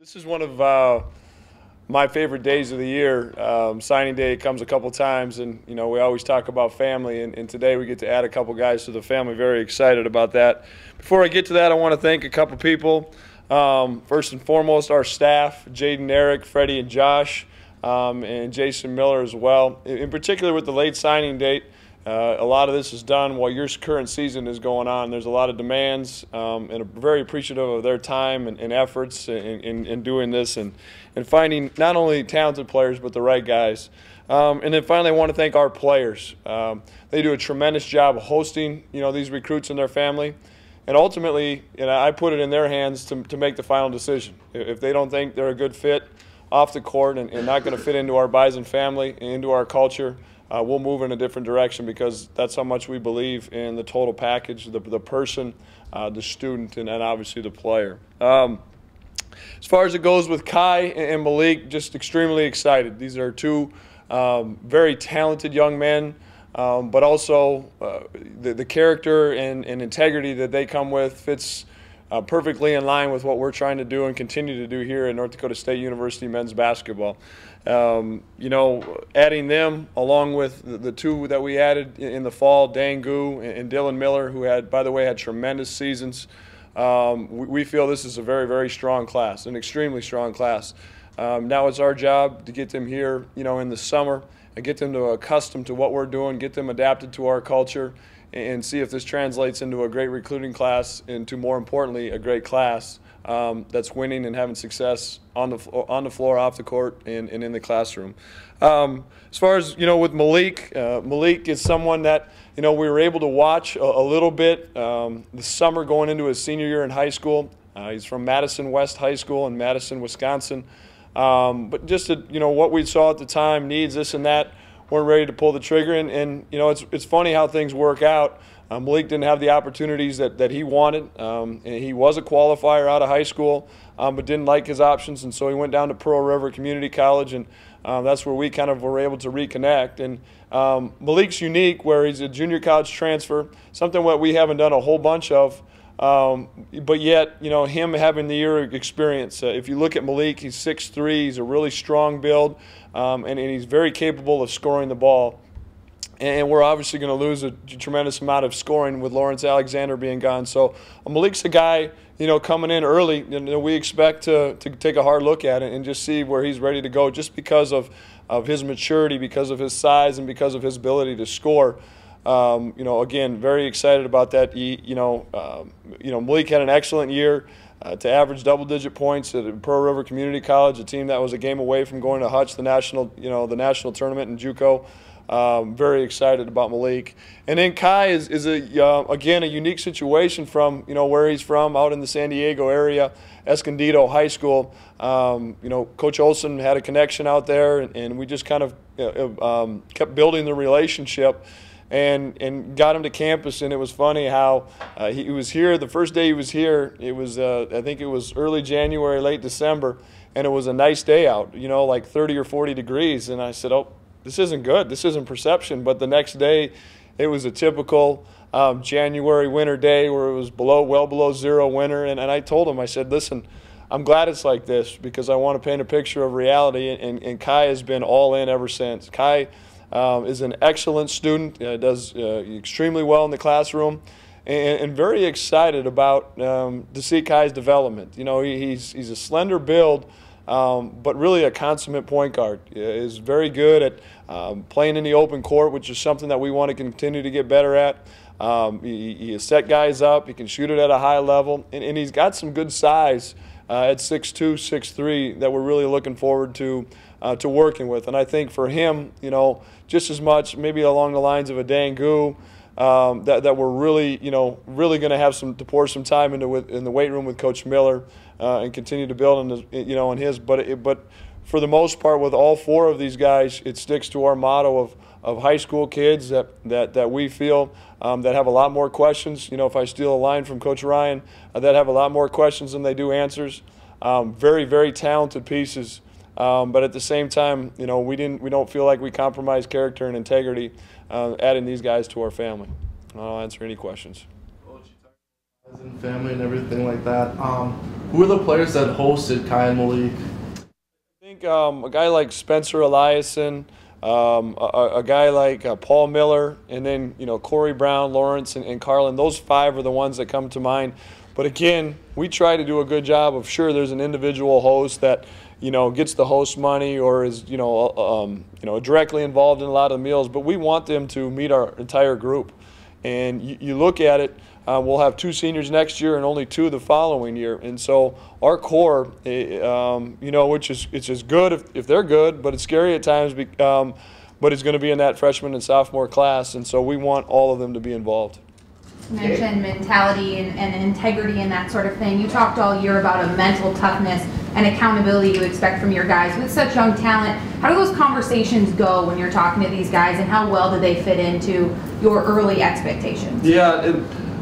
This is one of my favorite days of the year. Signing day comes a couple times, and we always talk about family, and today we get to add a couple guys to the family. Very excited about that. Before I get to that, I want to thank a couple people. First and foremost, our staff, Jaden, Eric, Freddie, and Josh, and Jason Miller as well. In particular with the late signing date, a lot of this is done while your current season is going on. There's a lot of demands, and I'm very appreciative of their time and efforts in doing this and finding not only talented players but the right guys. And then finally, I want to thank our players. They do a tremendous job of hosting these recruits and their family. And ultimately, I put it in their hands to make the final decision. If they don't think they're a good fit off the court and not going to fit into our Bison family and into our culture, we'll move in a different direction, because that's how much we believe in the total package, the person, the student, and obviously the player. As far as it goes with Khy and Malik, just extremely excited. These are two very talented young men, but also the character and integrity that they come with fits perfectly in line with what we're trying to do and continue to do here at North Dakota State University men's basketball. Adding them along with the two that we added in the fall, Dangu and Dylan Miller, who by the way, had tremendous seasons. We feel this is a very, very strong class, an extremely strong class. Now it's our job to get them here, in the summer, and get them accustomed to what we're doing, get them adapted to our culture, and see if this translates into a great recruiting class, and to, more importantly, a great class that's winning and having success on the floor, off the court, and in the classroom. As far as with Malik, Malik is someone that we were able to watch a little bit this summer going into his senior year in high school. He's from Madison West High School in Madison, Wisconsin. But just what we saw at the time, needs, this and that, weren't ready to pull the trigger, and it's funny how things work out. Malik didn't have the opportunities that he wanted. And he was a qualifier out of high school, but didn't like his options, and so he went down to Pearl River Community College, and that's where we kind of were able to reconnect. And Malik's unique, where he's a junior college transfer, something that we haven't done a whole bunch of. But yet, him having the year of experience. If you look at Malik, he's 6'3", he's a really strong build, and he's very capable of scoring the ball. And we're obviously going to lose a tremendous amount of scoring with Lawrence Alexander being gone. So Malik's a guy, coming in early, we expect to take a hard look at it and just see where he's ready to go, just because of his maturity, because of his size, and because of his ability to score. Again, very excited about that. Malik had an excellent year to average double-digit points at Pearl River Community College, a team that was a game away from going to Hutch, the national tournament in JUCO. Very excited about Malik. And then Khy is again a unique situation from where he's from, out in the San Diego area, Escondido High School. Coach Olson had a connection out there, and we just kind of kept building the relationship. And got him to campus, and it was funny how he was here. The first day he was here, it was I think it was early January, late December, and it was a nice day out, like 30 or 40 degrees. And I said, oh, this isn't good. This isn't perception. But the next day, it was a typical January winter day where it was well below zero winter. And I told him, I said, listen, I'm glad it's like this, because I want to paint a picture of reality. And Khy has been all in ever since. Khy is an excellent student, does extremely well in the classroom, and very excited about to see Khy's development. He's a slender build, but really a consummate point guard. Is very good at playing in the open court, which is something that we want to continue to get better at. He has set guys up, he can shoot it at a high level, and he's got some good size at 6'2", 6'3", that we're really looking forward to working with. And I think for him, just as much, maybe along the lines of a Dangu, that we're really, really going to have to pour some time into in the weight room with Coach Miller, and continue to build on his. But for the most part, with all four of these guys, it sticks to our motto of high school kids that we feel that have a lot more questions. If I steal a line from Coach Ryan, that have a lot more questions than they do answers. Very, very talented pieces. But at the same time, we don't feel like we compromise character and integrity adding these guys to our family. I'll answer any questions. Coach, you talked about family and everything like that. Who are the players that hosted Khy and Malik? I think a guy like Spencer Eliason, a guy like Paul Miller, and then Corey Brown, Lawrence, and Carlin. Those 5 are the ones that come to mind. But again, we try to do a good job of there's an individual host that gets the host money or is directly involved in a lot of the meals. But we want them to meet our entire group. And you look at it. We'll have 2 seniors next year and only 2 the following year. And so our core, which is good if they're good, but it's scary at times. But it's going to be in that freshman and sophomore class, and so we want all of them to be involved. You mentioned mentality and integrity and that sort of thing. You talked all year about a mental toughness and accountability you expect from your guys. With such young talent, how do those conversations go when you're talking to these guys, and how well do they fit into your early expectations? Yeah.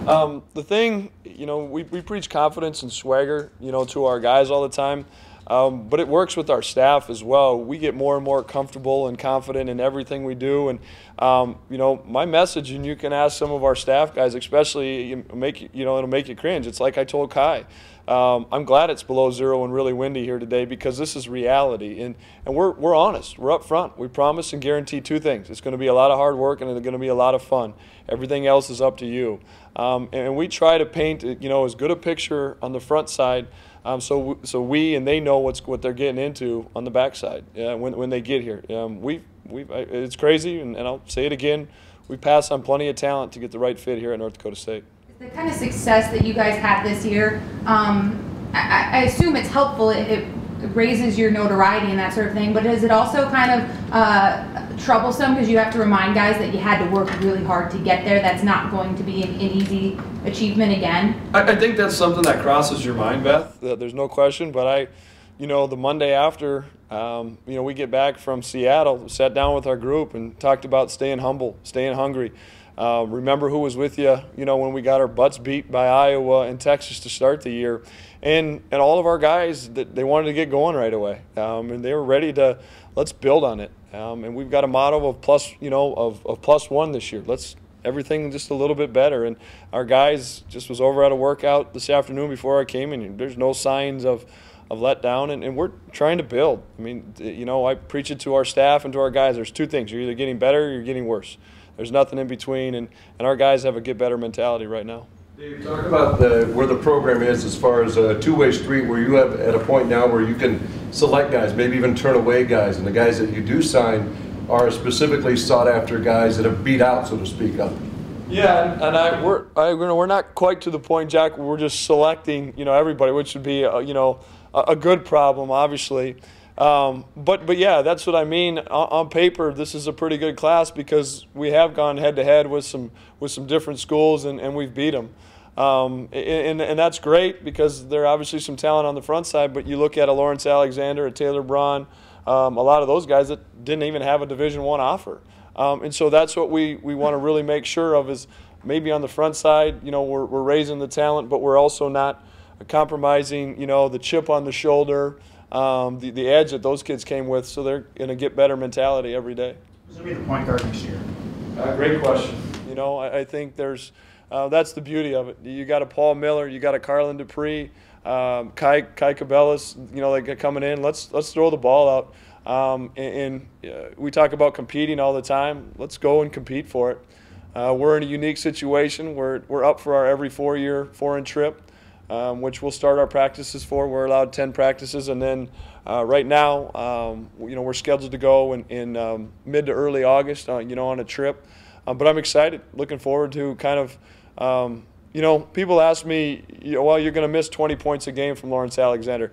The thing, we preach confidence and swagger, to our guys all the time, but it works with our staff as well. We get more and more comfortable and confident in everything we do, and my message, and you can ask some of our staff guys, especially, it'll make you cringe. It's like I told Khy. I'm glad it's below 0 and really windy here today because this is reality, and we're honest. We're up front. We promise and guarantee 2 things. It's going to be a lot of hard work and it's going to be a lot of fun. Everything else is up to you. And we try to paint as good a picture on the front side so we and they know what they're getting into on the backside when they get here. It's crazy, and I'll say it again, we pass on plenty of talent to get the right fit here at North Dakota State. The kind of success that you guys had this year, I assume it's helpful. It raises your notoriety and that sort of thing, but is it also kind of troublesome because you have to remind guys that you had to work really hard to get there? That's not going to be an easy achievement again? I think that's something that crosses your mind, Beth. There's no question, but the Monday after, we get back from Seattle, sat down with our group and talked about staying humble, staying hungry. Remember who was with you, when we got our butts beat by Iowa and Texas to start the year. And all of our guys, they wanted to get going right away. And they were ready to, let's build on it. And we've got a motto of +1 this year. Let's everything just a little bit better. And our guys just was over at a workout this afternoon before I came in. There's no signs of letdown, and we're trying to build. I mean, I preach it to our staff and to our guys. There's 2 things. You're either getting better or you're getting worse. There's nothing in between, and our guys have a get better mentality right now. Dave, talk about where the program is as far as a 2-way street, where you have at a point now where you can select guys, maybe even turn away guys, and the guys that you do sign are specifically sought after guys that have beat out, so to speak, of them. Yeah, and we're not quite to the point, Jack, where we're just selecting everybody, which would be a good problem, obviously. But yeah, that's what I mean. On paper, this is a pretty good class because we have gone head to head with some different schools and we've beat them. And that's great because there are obviously some talent on the front side. But you look at a Lawrence Alexander, a Taylor Braun, a lot of those guys that didn't even have a Division I offer. And so that's what we want to really make sure of is maybe on the front side, we're raising the talent, but we're also not compromising, the chip on the shoulder. The edge that those kids came with, so they're going to get better mentality every day. Who's going to be the point guard next year? Great question. I think there's that's the beauty of it. You got a Paul Miller, you got a Carlin Dupree, Khy Kabellis, like coming in. Let's throw the ball out. And we talk about competing all the time. Let's go and compete for it. We're in a unique situation. We're up for our every 4-year foreign trip. Which we'll start our practices for. We're allowed 10 practices, and then right now, we're scheduled to go in mid to early August, on a trip. But I'm excited, looking forward to kind of, people ask me, well, you're going to miss 20 points a game from Lawrence Alexander.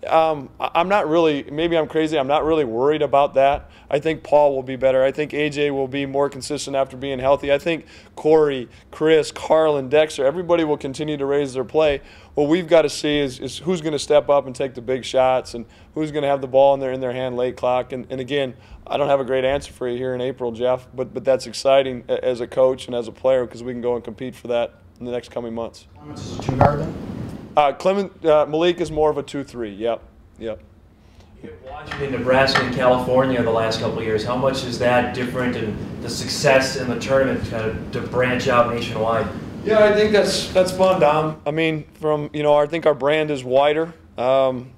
I'm not really, maybe I'm crazy, I'm not really worried about that. I think Paul will be better. I think AJ will be more consistent after being healthy. I think Corey, Chris, Carlin, Dexter, everybody will continue to raise their play. What we've got to see is who's going to step up and take the big shots and who's going to have the ball in their hand late clock. And again, I don't have a great answer for you here in April, Jeff, but that's exciting as a coach and as a player because we can go and compete for that in the next coming months. Clements is a 2-guard then? Malik is more of a 2-3. Yep. Watching in Nebraska and California the last couple of years, how much is that different in the success in the tournament kind of to branch out nationwide? Yeah, I think that's fun, Dom. I mean, I think our brand is wider, and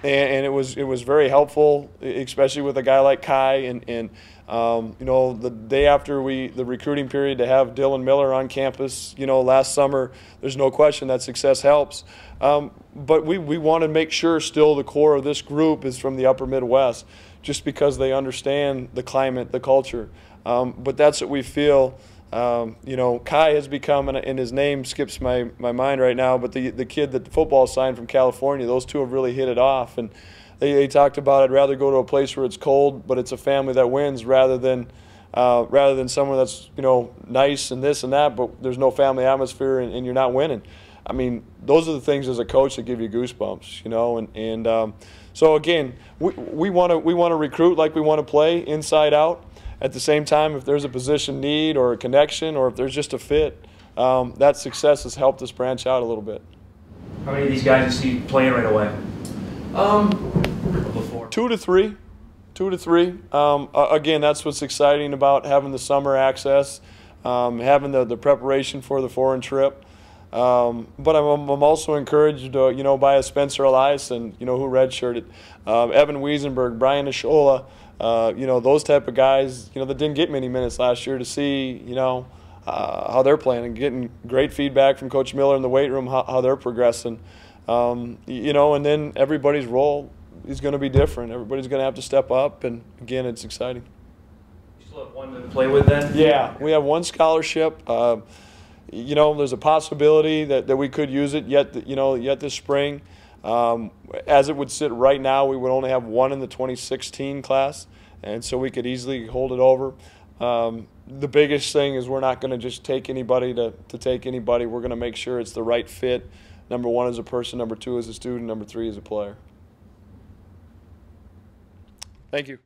it was very helpful, especially with a guy like Khy, and the day after the recruiting period, to have Dylan Miller on campus, last summer, there's no question that success helps. But we want to make sure still the core of this group is from the upper Midwest, just because they understand the climate, the culture. But that's what we feel. Khy has become, and his name skips my mind right now, but the kid that the football signed from California, those two have really hit it off. And they talked about, I'd rather go to a place where it's cold, but it's a family that wins, rather than someone that's nice and this and that, but there's no family atmosphere and you're not winning. I mean, those are the things as a coach that give you goosebumps, So again, we want to recruit like we want to play, inside out. At the same time, if there's a position need or a connection, or if there's just a fit, that success has helped us branch out a little bit. How many of these guys you see playing right away? Before. 2 to 3. 2 to 3. Again, that's what's exciting about having the summer access, having the preparation for the foreign trip. But I'm also encouraged, by a Spencer Eliason, who redshirted, Evan Wiesenberg, Brian Ashola, those type of guys, that didn't get many minutes last year, to see, how they're playing, and getting great feedback from Coach Miller in the weight room, how they're progressing. And then everybody's role is going to be different. Everybody's going to have to step up, and again, it's exciting. You still have one to play with then? Yeah, we have one scholarship. There's a possibility that we could use it yet this spring. As it would sit right now, we would only have one in the 2016 class, and so we could easily hold it over. The biggest thing is we're not going to just take anybody to take anybody. We're going to make sure it's the right fit. Number one as a person, number two as a student, number three as a player. Thank you.